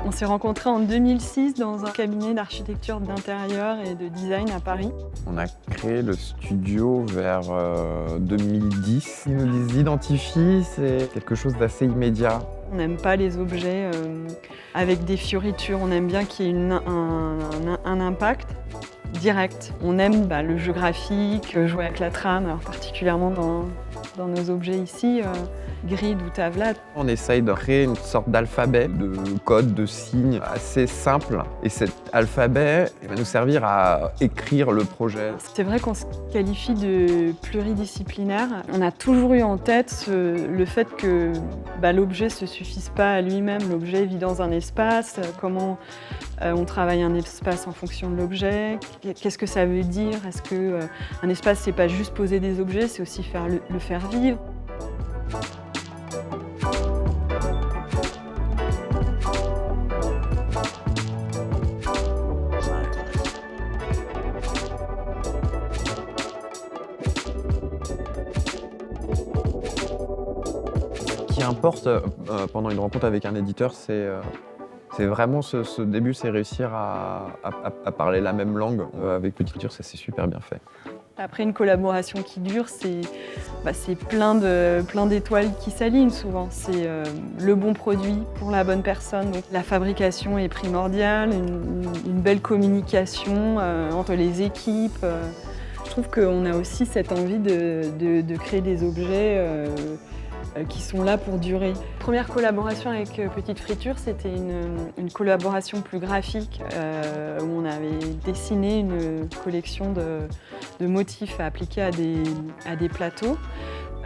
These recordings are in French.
On s'est rencontrés en 2006 dans un cabinet d'architecture d'intérieur et de design à Paris. On a créé le studio vers 2010. Ce qui nous identifie, c'est quelque chose d'assez immédiat. On n'aime pas les objets avec des fioritures, on aime bien qu'il y ait un impact direct. On aime le jeu graphique, jouer avec la trame, alors particulièrement dans nos objets ici, Grid ou Tavla. On essaye de créer une sorte d'alphabet, de code, de signes assez simple. Et cet alphabet va nous servir à écrire le projet. C'est vrai qu'on se qualifie de pluridisciplinaire. On a toujours eu en tête le fait que l'objet ne se suffise pas à lui-même. L'objet vit dans un espace. Comment on travaille un espace en fonction de l'objet? Qu'est-ce que ça veut dire? Est-ce qu'un espace, c'est pas juste poser des objets, c'est aussi le faire vivre? Ce qui importe pendant une rencontre avec un éditeur, c'est vraiment ce début, c'est réussir à parler la même langue. Avec Petite Friture, ça s'est super bien fait. Après une collaboration qui dure, c'est plein d'étoiles qui s'alignent souvent. C'est le bon produit pour la bonne personne. Donc, la fabrication est primordiale, une belle communication entre les équipes. Je trouve qu'on a aussi cette envie de créer des objets qui sont là pour durer. Première collaboration avec Petite Friture, c'était une collaboration plus graphique où on avait dessiné une collection de motifs à appliquer à des plateaux.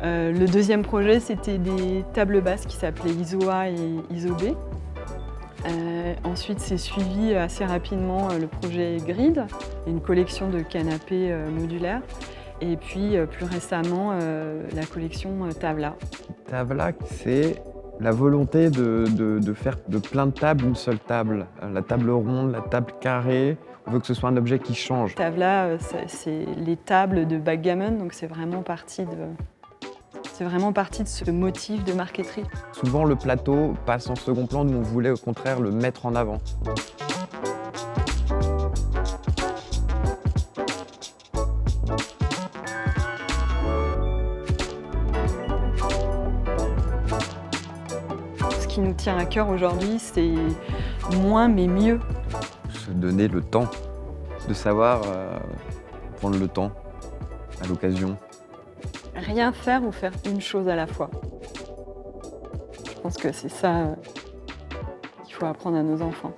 Le deuxième projet, c'était des tables basses qui s'appelaient ISO-A et ISO-B. Ensuite, c'est suivi assez rapidement le projet Grid, une collection de canapés modulaires. Et puis, plus récemment, la collection Tavla. Tavla, c'est la volonté de faire de plein de tables une seule table. La table ronde, la table carrée. On veut que ce soit un objet qui change. Tavla, c'est les tables de backgammon, donc c'est vraiment parti de ce motif de marqueterie. Souvent, le plateau passe en second plan. Nous, on voulait au contraire le mettre en avant. Ce qui nous tient à cœur aujourd'hui, c'est moins mais mieux. Se donner le temps, de savoir prendre le temps à l'occasion. Rien faire ou faire une chose à la fois. Je pense que c'est ça qu'il faut apprendre à nos enfants.